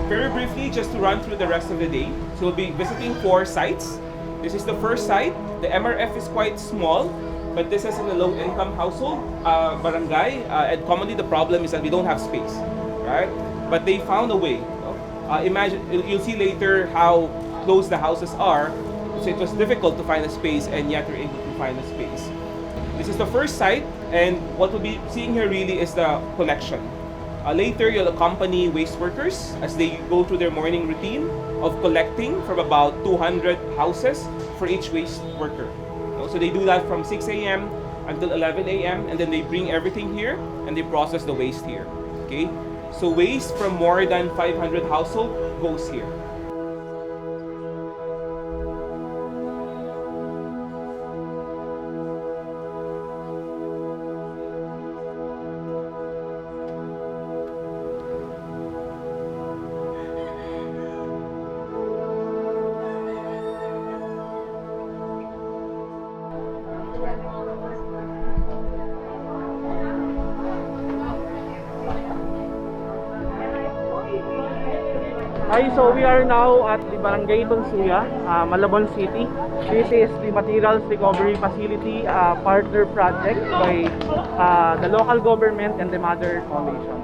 very briefly, just to run through the rest of the day. So we'll be visiting 4 sites. This is the first site. The MRF is quite small, but this is in a low-income household barangay, and commonly the problem is that we don't have space, right? But they found a way. Imagine, you'll see later how close the houses are. So it was difficult to find a space, and yet we're able to find a space. This is the first site, and what we'll be seeing here really is the collection. Later, you'll accompany waste workers as they go through their morning routine of collecting from about 200 houses for each waste worker. So they do that from 6 a.m. until 11 a.m. and then they bring everything here and they process the waste here. Okay? So waste from more than 500 households goes here. Hi, so we are now at the Barangay Tonsuya, Malabon City. This is the Materials Recovery Facility partner project by the local government and the Mother Foundation.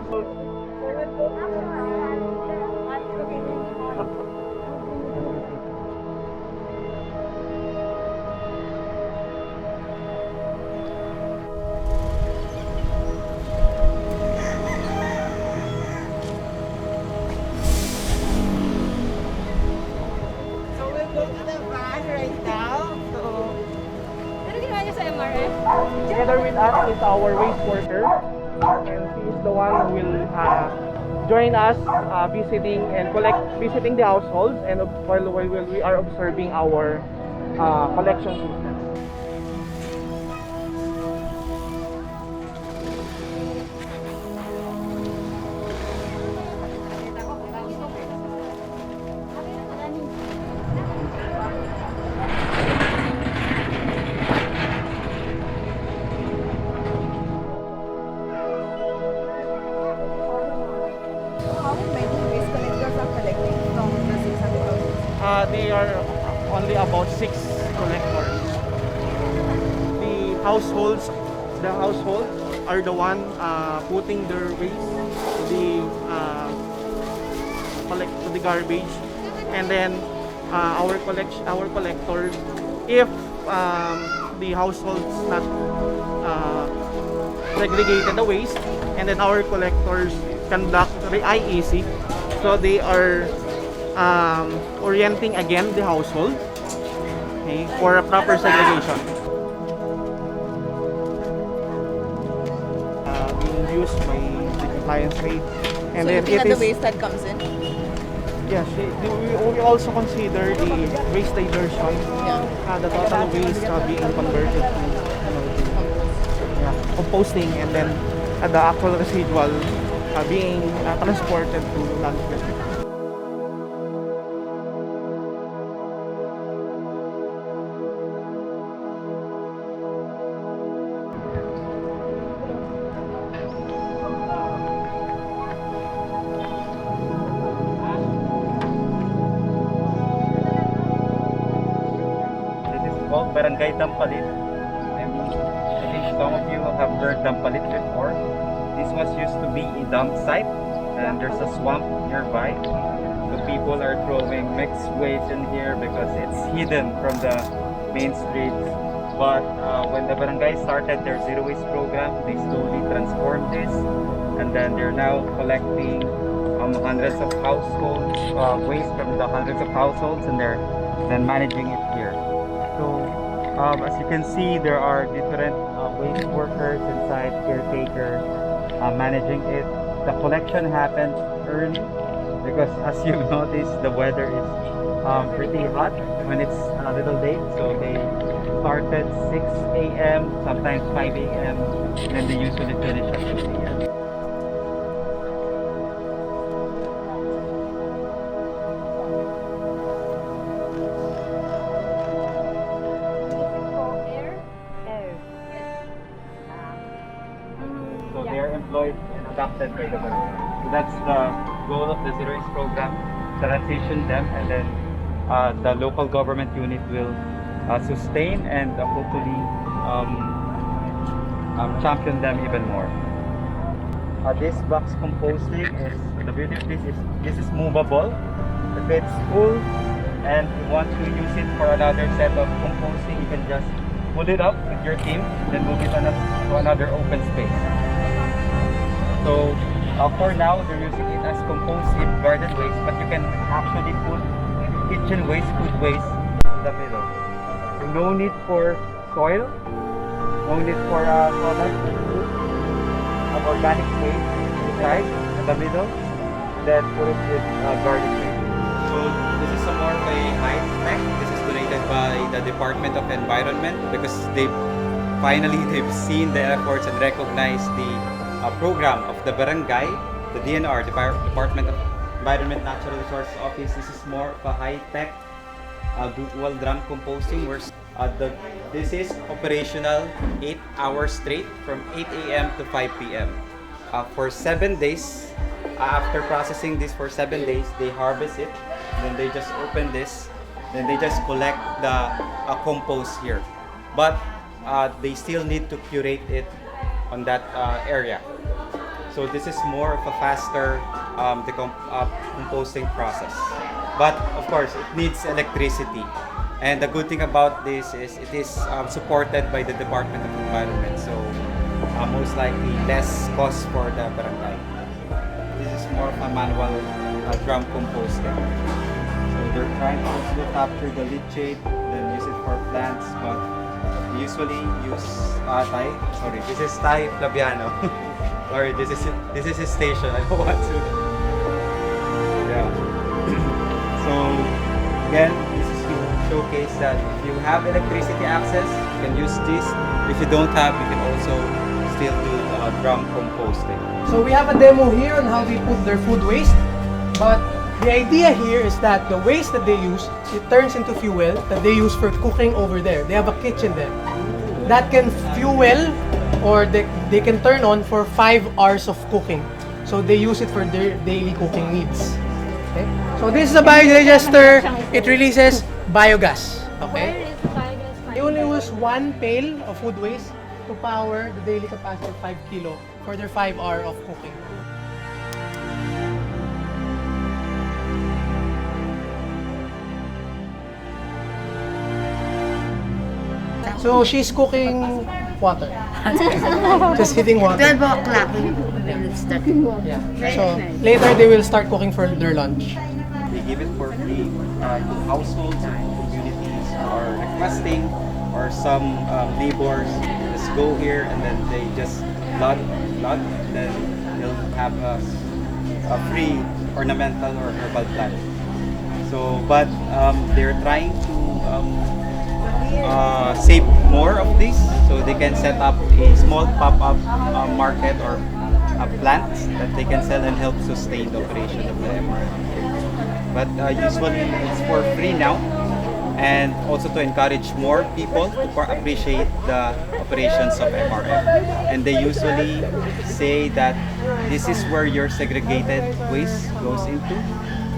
Together with us is our waste worker, and she is the one who will join us visiting the households, and while we are observing our collection system. They are only about 6 collectors. The households are the one putting their waste to the garbage, and then our collectors, if the households not segregated the waste, and then our collectors conduct the IEC, so they are orienting again the household, okay, for a proper segregation. Being used by the compliance rate, and so then looking at the waste that comes in. Yes, we also consider the waste diversion, the total waste being converted to composting, and then the actual residual being transported to landfill. Barangay Dampalit. I think some of you have heard Dampalit before. This was used to be a dump site, and there's a swamp nearby. So people are throwing mixed waste in here because it's hidden from the main streets. But when the barangay started their zero waste program, they slowly transformed this, and then they're now collecting hundreds of households, waste from the hundreds of households, and they're then managing it here. So as you can see, there are different waste workers inside, caretakers managing it. The collection happens early because, as you've noticed, the weather is pretty hot when it's a little late. So they started 6 a.m., sometimes 5 a.m., and they usually finish at 6 a.m. So they are employed and adopted by the barangay. So that's the goal of the Zero Waste program, transition them, and then the local government unit will sustain and hopefully champion them even more. This box composting is, the beauty of this is movable. If it's full and you want to use it for another set of composting, you can just pull it up with your team, then move it to another open space. So for now, they're using it as composting garden waste, but you can actually put kitchen waste, food waste in the middle. So no need for soil, no need for organic waste inside, in the middle, then put it with garden waste. So this is some more of a high tech. This is donated by the Department of Environment because they've seen the efforts and recognized the program of the barangay, the DNR, the Department of Environment Natural Resources Office. This is more of a high tech dual drum composting where this is operational 8 hours straight from 8 a.m. to 5 p.m. For 7 days. After processing this for 7 days, they harvest it, then they just open this, then they just collect the compost here. But they still need to curate it on that area. So this is more of a faster composting process. But of course, it needs electricity. And the good thing about this is it is supported by the Department of Environment. So most likely less cost for the barangay. This is more of a manual drum composting. So they're trying to also capture the leachate, then use it for plants, but we usually use this is Thai Flaviano. Sorry, this is his station. I don't want to. Yeah. So again, this is to showcase that if you have electricity access, you can use this. If you don't have, you can also still do drum composting. So we have a demo here on how they put their food waste, but the idea here is that the waste that they use, it turns into fuel that they use for cooking over there. They have a kitchen there that can fuel or they can turn on for 5 hours of cooking. So they use it for their daily cooking needs. Okay? So this is a biodigester. It releases biogas. Okay? They only use 1 pail of food waste to power the daily capacity of 5 kilo for their 5 hour of cooking. So she's cooking water. Just heating water. 12 o'clock we will start. Yeah. So later they will start cooking for their lunch. They give it for free to households or communities or requesting, or some neighbors just go here and then they just plug, then they'll have a free ornamental or herbal plant. So, but they're trying to save more of this, so they can set up a small pop-up market or plants that they can sell and help sustain the operation of the MRF. But usually it's for free now, and also to encourage more people to appreciate the operations of MRF. And they usually say that this is where your segregated waste goes into,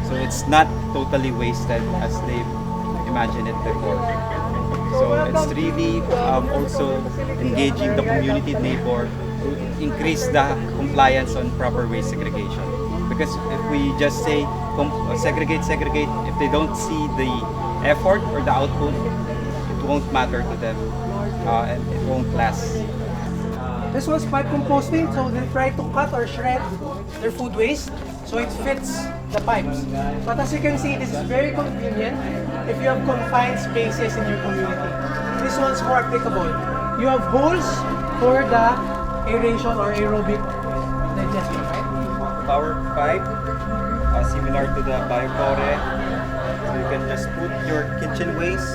so it's not totally wasted as they imagined it before. So it's really also engaging the community neighbor to increase the compliance on proper waste segregation. Because if we just say segregate, if they don't see the effort or the output, it won't matter to them and it won't last. This one's pipe composting, so they try to cut or shred their food waste so it fits the pipes. But as you can see, this is very convenient if you have confined spaces in your community. This one's more applicable. You have holes for the aeration or aerobic digestion, right? Power pipe, similar to the Biocore. So you can just put your kitchen waste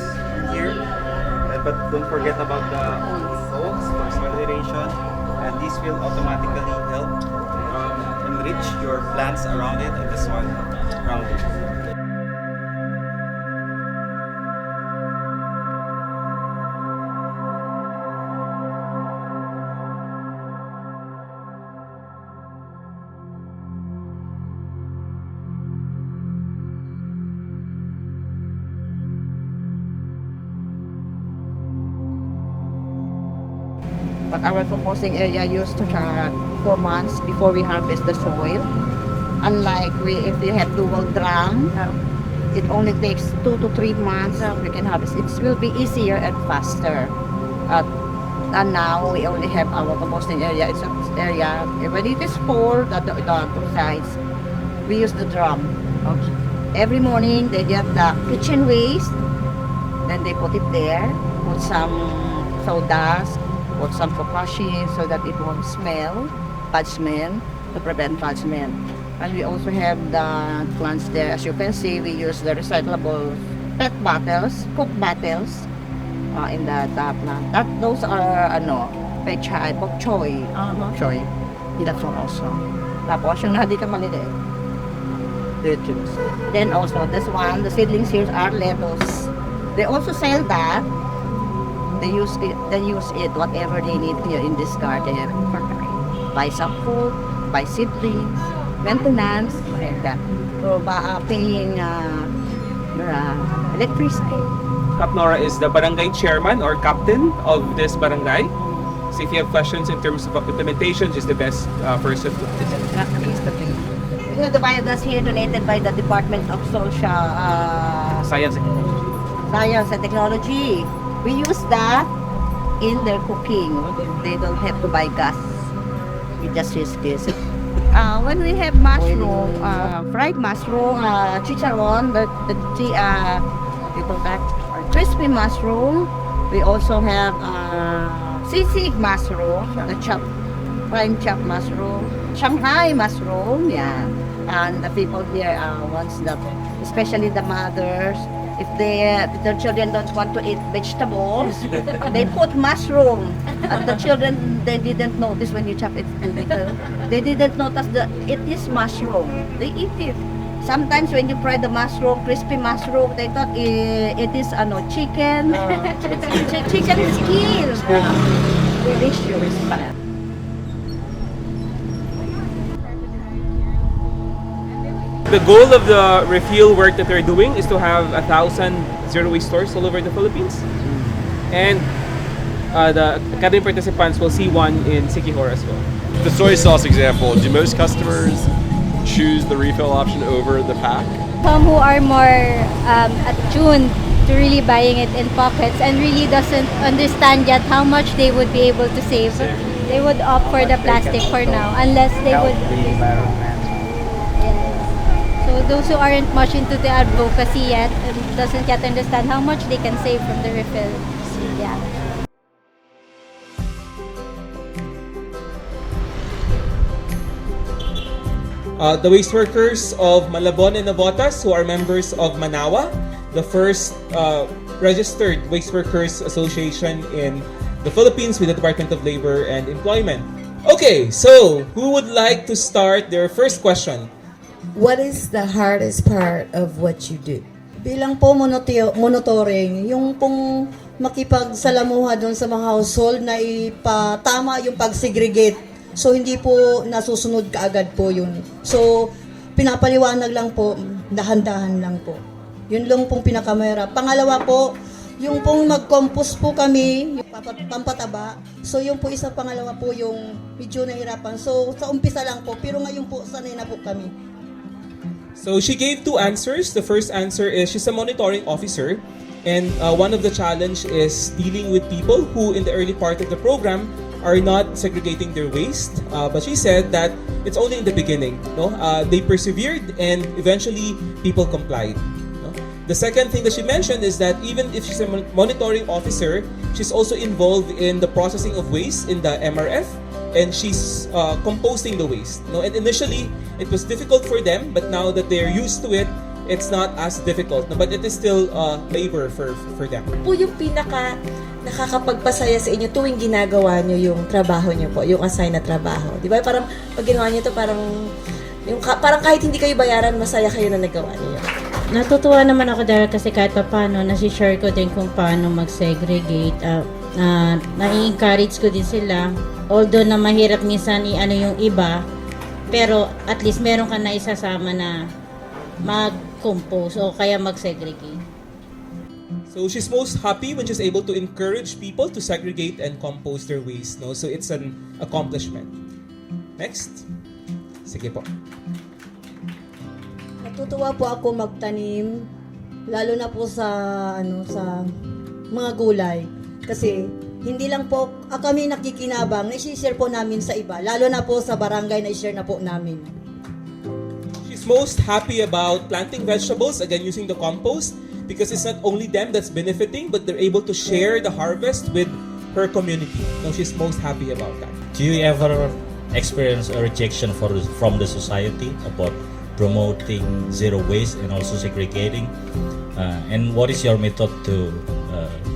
here, but don't forget about the holes for soil aeration, and this will automatically help enrich your plants around it and the soil around it. But our composting area used to take 4 months before we harvest the soil. Unlike if we have dual drum, it only takes 2 to 3 months we can harvest. It will be easier and faster. And now we only have our composting area. It's a area when it is full, the two sides. We use the drum. Okay. Every morning they get the kitchen waste, then they put it there, put some sawdust, put some potassium so that it won't smell, bad smell, to prevent bad smell. And we also have the plants there. As you can see, we use the recyclable PET bottles, Coke bottles, in the plant. Those are pechay, bok choy. Choy. That's one also. Tapos yung nakadito maliliit. Lettuce. Then also, this one, the seedlings here are lettuce. They also sell that. They use it whatever they need here in this garden. Buy some food, buy seedlings, maintenance, like that. So, paying electricity. Kap Nora is the barangay chairman or captain of this barangay. So if you have questions in terms of implementation, she's the best person to The biogas here donated by the Department of Social Science. Science and Technology. We use that in their cooking. They don't have to buy gas. We just use this. When we have mushroom, fried mushroom, chicharon, people that crispy mushroom. We also have sisig mushroom, the prime chopped mushroom, Shanghai mushroom, yeah. And the people here wants that, especially the mothers. If their children don't want to eat vegetables, they put mushroom. And the children, they didn't notice when you chop it too little. They didn't notice that it is mushroom. They eat it. Sometimes when you fry the mushroom, crispy mushroom, they thought it is chicken. Chicken skin. Delicious. The goal of the refuel work that they're doing is to have 1,000 zero waste stores all over the Philippines. And the academy participants will see one in Siquijor as well. The soy sauce example, do most customers choose the refill option over the pack? Some who are more attuned to really buying it in pockets and really doesn't understand yet how much they would be able to save, they would opt for the plastic for now, unless they would. So those who aren't much into the advocacy yet and doesn't yet understand how much they can save from the refill. Yeah. The waste workers of Malabon and Navotas, who are members of Manawa, the first registered waste workers association in the Philippines with the Department of Labor and Employment. Okay, so who would like to start their first question? What is the hardest part of what you do? Bilang po monitoring, yung pong makipagsalamuha doon sa mga household na ipatama yung pag-segregate. So, hindi po nasusunod kaagad po yun. So, pinapaliwanag lang po, dahan-dahan lang po. Yun lang pong pinakamera. Pangalawa po, yung pong mag-compost po kami, yung pampataba. So, yung po isa pangalawa po yung medyo nahirapan. So, sa umpisa lang po, pero ngayon po, sanay na po kami. So she gave two answers. The first answer is she's a monitoring officer, and one of the challenge is dealing with people who in the early part of the program are not segregating their waste. But she said that it's only in the beginning. No, they persevered and eventually people complied. No? The second thing that she mentioned is that even if she's a monitoring officer, she's also involved in the processing of waste in the MRF. And she's composting the waste. No? And initially, it was difficult for them, but now that they're used to it, it's not as difficult. No? But it is still labor for them. Po yung pinaka nakakapagpasaya sa inyo tuwing ginagawa nyo yung trabaho nyo po, yung assign na trabaho. Di ba? Parang pag ginawa nyo to, parang kahit hindi kayo bayaran, masaya kayo na nagawa nyo. Natutuwa naman ako dahil kasi kahit pa paano, nasi-share ko din kung paano mag-segregate. Na-encourage ko din sila. Although na mahirap minsan yung iba, pero at least meron ka na isasama na mag-compose o kaya mag-segregate. So she's most happy when she's able to encourage people to segregate and compost their waste. No? So it's an accomplishment. Next. Sige po. Natutuwa po ako magtanim, lalo na po sa sa mga gulay. Kasi hindi lang po kami nakikinabang, na-share po namin sa iba, lalo na po sa barangay na i-share na po namin. She's most happy about planting vegetables, again using the compost, because it's not only them that's benefiting, but they're able to share the harvest with her community. So she's most happy about that. Do you ever experience a rejection from the society about promoting zero waste and also segregating? And what is your method to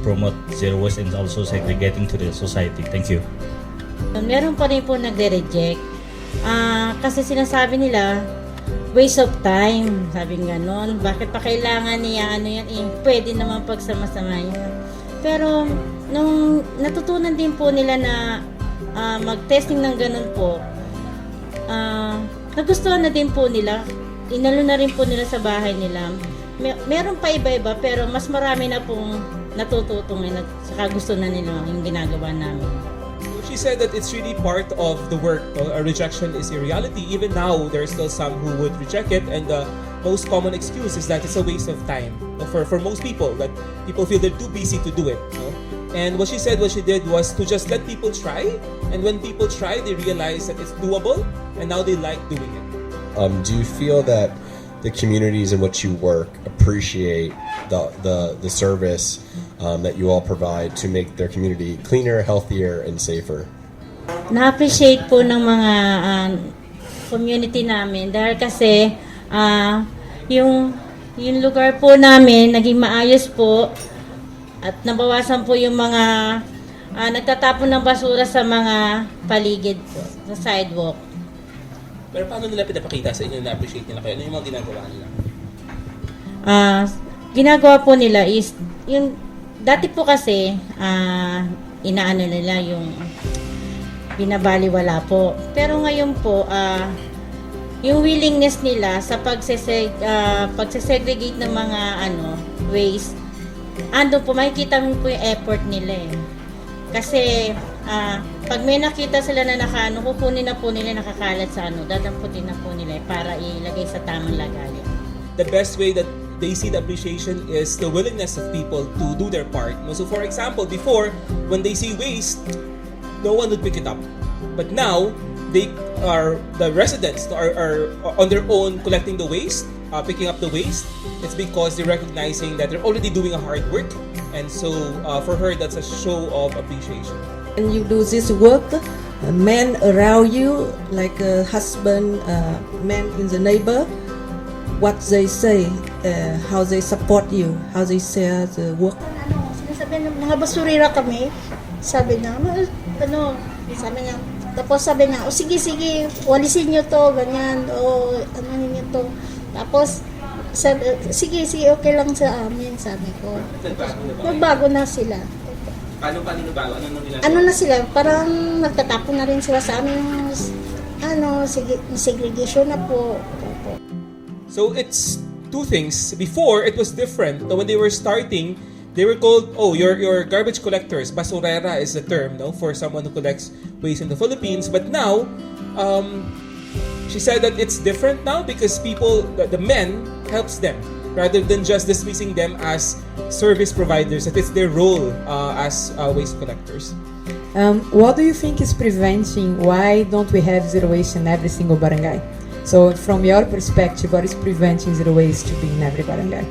promote zero waste and also segregating to the society? Thank you. Meron pa rin po nagre-reject. Kasi sinasabi nila, waste of time, sabi nga nun. Bakit pa kailangan niya yan pwede naman pagsama-sama yan. Pero nung natutunan din po nila na mag-testing ng ganun po, nagustuhan na din po nila. Inalo na rin po nila sa bahay nila. Meron pa iba-iba pero mas marami na pong natututong at saka gusto na nila yung ginagawa namin. She said that it's really part of the work. A rejection is a reality. Even now, there are still some who would reject it, and the most common excuse is that it's a waste of time for most people. That people feel they're too busy to do it. And what she said, what she did was to just let people try, and when people try, they realize that it's doable, and now they like doing it. Do you feel that the communities in which you work appreciate the service that you all provide to make their community cleaner, healthier, and safer? Na-appreciate po ng mga community namin dahil kasi yung lugar po namin naging maayos po at nabawasan po yung mga nagtatapon ng basura sa mga paligid po, sa sidewalk. Pero paano nila pinapakita sa inyo na appreciate nila kayo? Ano yung mga ginagawa nila? Ginagawa po nila is yung dati po kasi inaano nila yung binabaliwala po. Pero ngayon po yung willingness nila sa pagsesegregate ng mga waste, ando po makikita mo po yung effort nila eh. Kasi pag may nakita sila na kukunin na po nila nakakalat sa dadamputin na po nila para ilagay sa tamang lagayan. The best way that they see the appreciation is the willingness of people to do their part. So for example, before, when they see waste, no one would pick it up. But now, the residents are on their own collecting the waste, picking up the waste. It's because they're recognizing that they're already doing a hard work. And so for her, that's a show of appreciation. When you do this work, men around you, like a husband, men in the neighbor, what they say, how they support you, how they share the work. Sinasabi ng mga basurira kami, sabi na, sabi niya, tapos sabi na, sige, walisin niyo to, ganyan, ano niyo to. Tapos, sabi, sige, okay lang sa amin, sabi ko. Nagbago na sila. Paano nagbago? Ano na sila, parang nagtatapon na rin sila sa amin, segregation na po. So it's two things. Before, it was different. When they were starting, they were called, you're garbage collectors. Basurera is the term, for someone who collects waste in the Philippines. But now, she said that it's different now because the men helps them rather than just dismissing them as service providers. That it's their role as waste collectors. What do you think is preventing? Why don't we have zero waste in every single barangay? So, from your perspective, what is preventing zero waste to be in every barangay?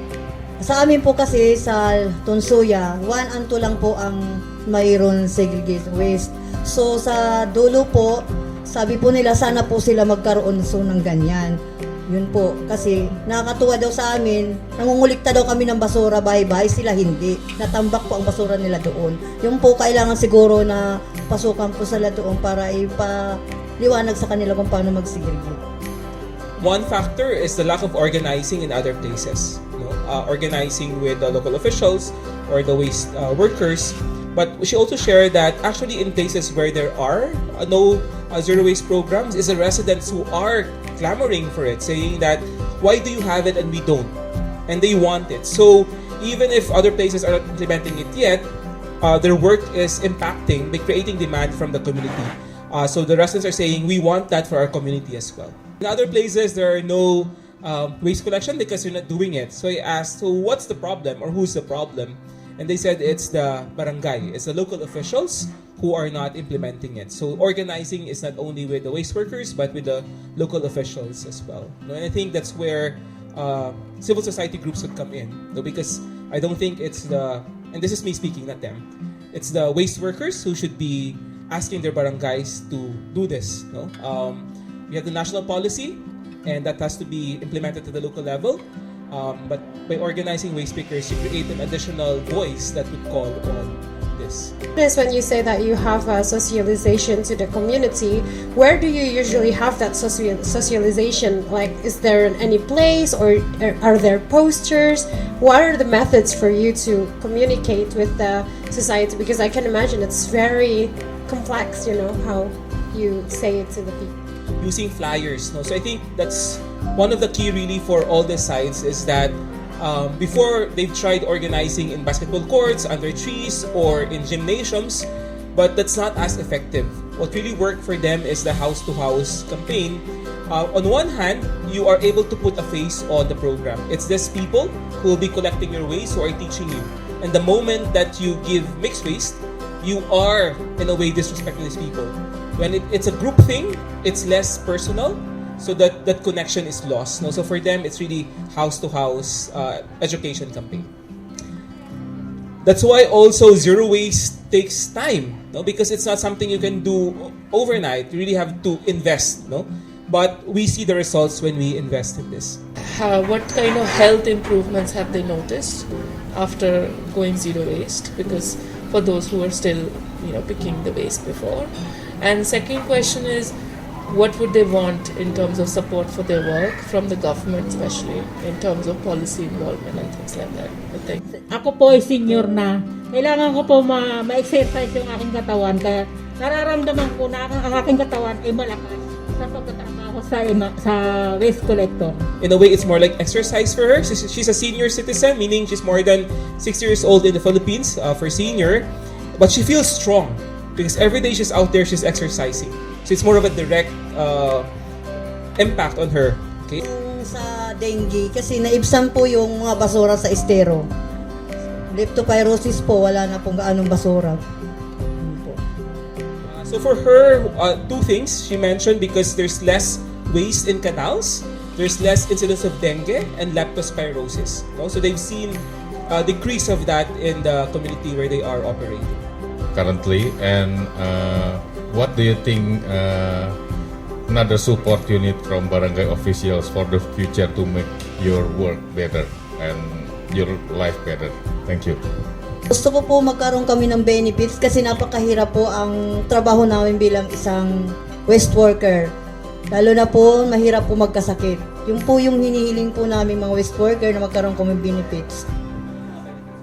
Sa amin po kasi sa Tunsuya, 1 and 2 lang po ang mayroon segregated waste. So, sa dulo po, sabi po nila sana po sila magkaroon ng ganyan. Yun po, kasi nakakatuwa daw sa amin, nangungulikta daw kami ng basura, bahay-bahay, sila hindi. Natambak po ang basura nila doon. Yun po, kailangan siguro na pasukan po sila doon para ipaliwanag sa kanila kung paano mag-segregate. One factor is the lack of organizing in other places. Organizing with the local officials or the waste workers. But she also shared that actually in places where there are no zero waste programs, is the residents who are clamoring for it, saying that, why do you have it and we don't? And they want it. So even if other places are not implementing it yet, their work is impacting by creating demand from the community. So the residents are saying, we want that for our community as well. In other places, there are no waste collection because you're not doing it. So I asked, so what's the problem, or who's the problem? And they said it's the barangay, it's the local officials who are not implementing it. So organizing is not only with the waste workers, but with the local officials as well. And I think that's where civil society groups would come in. Because I don't think it's and this is me speaking, not them, it's the waste workers who should be asking their barangays to do this. We have the national policy, and that has to be implemented to the local level. But by organizing waste pickers, you create an additional voice that would call on this. Yes, when you say that you have a socialization to the community, where do you usually have that socialization? Like, is there any place, or are there posters? What are the methods for you to communicate with the society? Because I can imagine it's very complex, how you say it to the people. Using flyers. So I think that's one of the key really for all the sites is that before they've tried organizing in basketball courts, under trees, or in gymnasiums, but that's not as effective. What really worked for them is the house-to-house campaign. On one hand, you are able to put a face on the program. It's these people who will be collecting your waste, who are teaching you. And the moment that you give mixed waste, you are in a way disrespecting these people. When it's a group thing, it's less personal, so that connection is lost. So for them, it's really house-to-house education campaign. That's why also zero waste takes time, because it's not something you can do overnight. You really have to invest. But we see the results when we invest in this. What kind of health improvements have they noticed after going zero waste? Because for those who are still, picking the waste before. And second question is, what would they want in terms of support for their work from the government, especially in terms of policy involvement and things like that? I think. Ako po ay senior na. Kailangan ko po ma-exercise yung aking katawan. Kaya nararamdaman ko na ang aking katawan ay malakas sa pagtatrabaho sa waste collector. In a way, it's more like exercise for her. She's a senior citizen, meaning she's more than 60 years old in the Philippines for senior. But she feels strong because every day she's out there, she's exercising. So it's more of a direct impact on her. Okay? Sa dengue, kasi naibsan po yung mga basura sa estero. Leptopyrosis po, wala na pong gaanong basura. So for her, two things she mentioned, because there's less waste in canals, there's less incidence of dengue and leptospirosis. So they've seen a decrease of that in the community where they are operating. Currently, and what do you think another support you need from barangay officials for the future to make your work better and your life better? Thank you. Gusto ko po magkaroon kami ng benefits kasi napakahirap po ang trabaho namin bilang isang waste worker. Lalo na po, mahirap po magkasakit. Yung po yung hinihiling po namin mga waste worker na magkaroon kami benefits.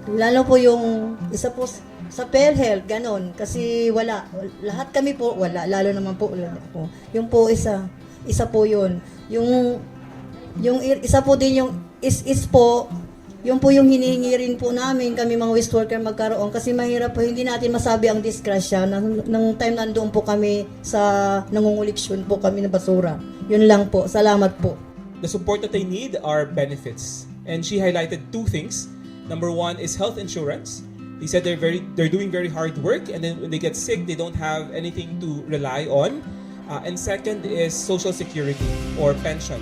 Lalo po yung isa po sa PhilHealth, ganon. Kasi wala. Lahat kami po wala. Lalo naman po, wala po. Yung po isa po yun. Yung isa po din yung is po, yung po yung hinihingi rin po namin, kami mga waste worker magkaroon. Kasi mahirap po, hindi natin masabi ang disgrasya. Nung time nandoon po kami sa nangunguliksyon po kami ng basura. Yun lang po. Salamat po. The support that they need are benefits. And she highlighted two things. Number one is health insurance. They said they're doing very hard work, and then when they get sick, they don't have anything to rely on. And second is social security or pension.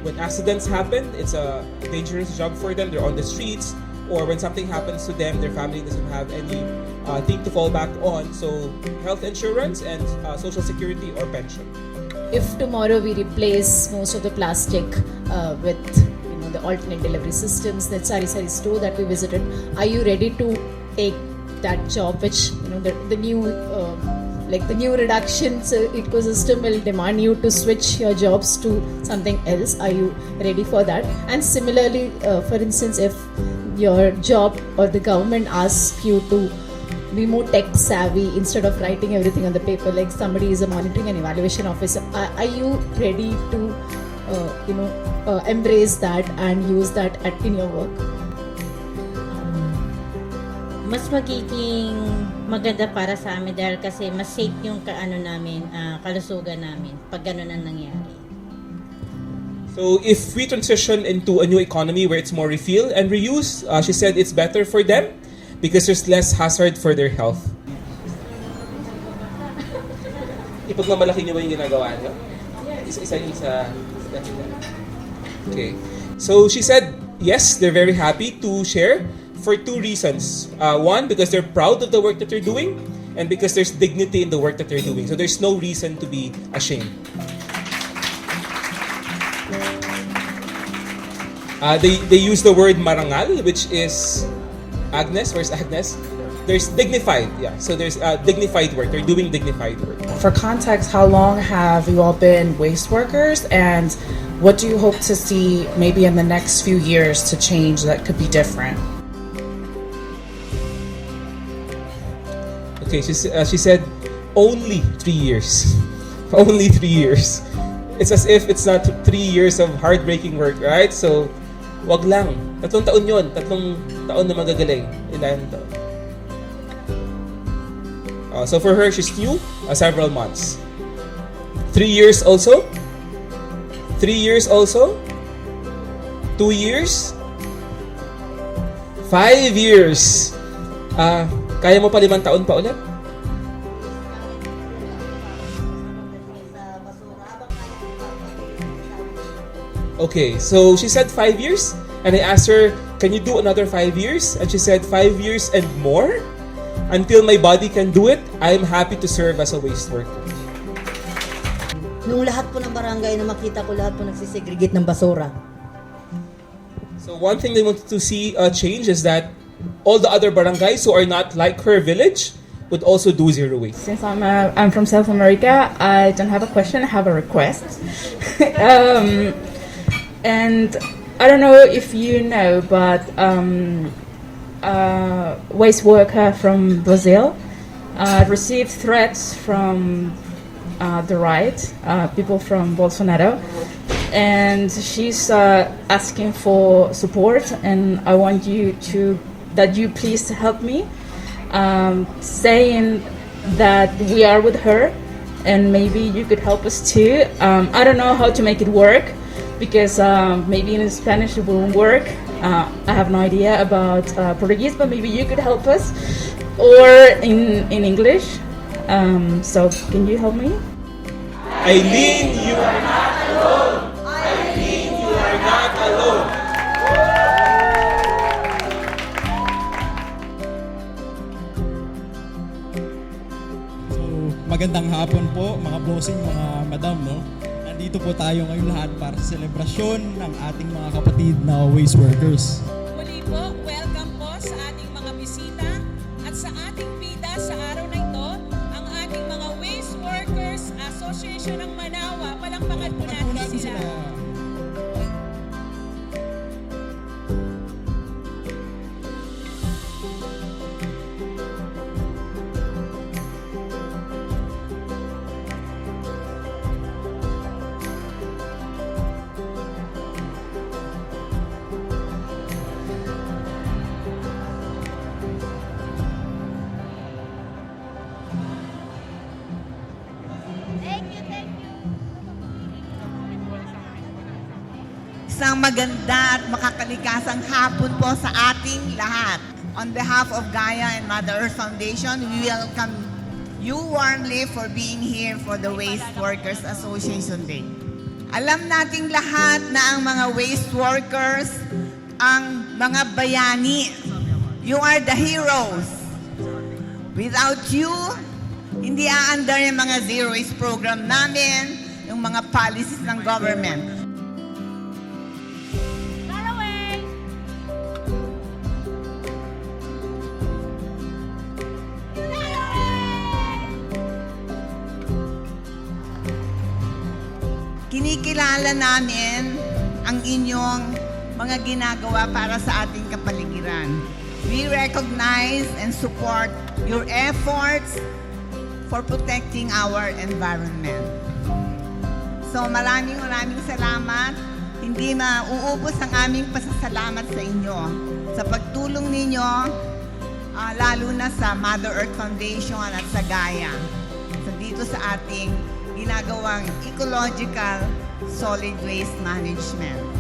When accidents happen, it's a dangerous job for them. They're on the streets, or when something happens to them, their family doesn't have any thing to fall back on. So health insurance and social security or pension. If tomorrow we replace most of the plastic with the alternate delivery systems, that sari store that we visited, are you ready to take that job, which the new the new reduction ecosystem will demand you to switch your jobs to something else? Are you ready for that? And similarly, for instance, if your job or the government asks you to be more tech savvy instead of writing everything on the paper, like somebody is a monitoring and evaluation officer, are you ready to embrace that and use that in your work? mas magiging maganda para sa amin dahil kasi mas safe yung kalusugan namin pag ganun ang nangyari. So if we transition into a new economy where it's more refill and reuse, she said it's better for them because there's less hazard for their health. Ipagmamalaki niyo ba yung ginagawa niyo? Isa yung sa... Okay. So she said, yes, they're very happy to share for two reasons. One, because they're proud of the work that they're doing, and because there's dignity in the work that they're doing. So there's no reason to be ashamed. They use the word marangal, which is Agnes. Where's Agnes? There's dignified, yeah. So there's dignified work. They're doing dignified work. For context, how long have you all been waste workers, and what do you hope to see maybe in the next few years to change that could be different? Okay, she said only 3 years. Only 3 years. It's as if it's not 3 years of heartbreaking work, right? So, wag lang. 3 taon yun. 3 taon na magagaling. Ilan taon. So for her, she's new, several months. 3 years also? 3 years also? 2 years? 5 years? Kaya mo pa 5 taon pa ulit? Okay, so she said 5 years, and I asked her, can you do another 5 years? And she said 5 years and more? Until my body can do it, I am happy to serve as a waste worker. Nung lahat po ng barangay na makita ko, lahat po nagsisegregate ng basura. So one thing they wanted to see change is that all the other barangays who are not like her village would also do zero waste. Since I'm from South America, I don't have a question, I have a request. And I don't know if you know, but waste worker from Brazil received threats from the right, people from Bolsonaro, and she's asking for support, and I want you that you please help me, saying that we are with her, and maybe you could help us too. I don't know how to make it work, because maybe in Spanish it won't work. I have no idea about Portuguese, but maybe you could help us, or in English. So can you help me? Eileen, you are not alone. Eileen, you are not alone. So, magandang hapon po mga bossing, mga madam, no? Nandito po tayo ngayon lahat para sa selebrasyon ng ating mga kapatid na waste workers. Muli po, welcome po sa ating mga bisita at sa ating bida sa araw na ito, ang ating mga Waste Workers Association ng Manawa. Palakpakan po natin sila. Isang maganda at makakalikasang hapon po sa ating lahat. On behalf of Gaia and Mother Earth Foundation, we welcome you warmly for being here for the Waste Workers Association Day. Alam nating lahat na ang mga waste workers, ang mga bayani, you are the heroes. Without you, hindi aandar yung mga zero waste program namin, yung mga policies ng government. Kinikilala namin ang inyong mga ginagawa para sa ating kapaligiran. We recognize and support your efforts for protecting our environment. So maraming salamat. Hindi mauubos ang aming pasasalamat sa inyo sa pagtulong ninyo lalo na sa Mother Earth Foundation at sa Gaia. So dito sa ating ginagawang ecological solid waste management.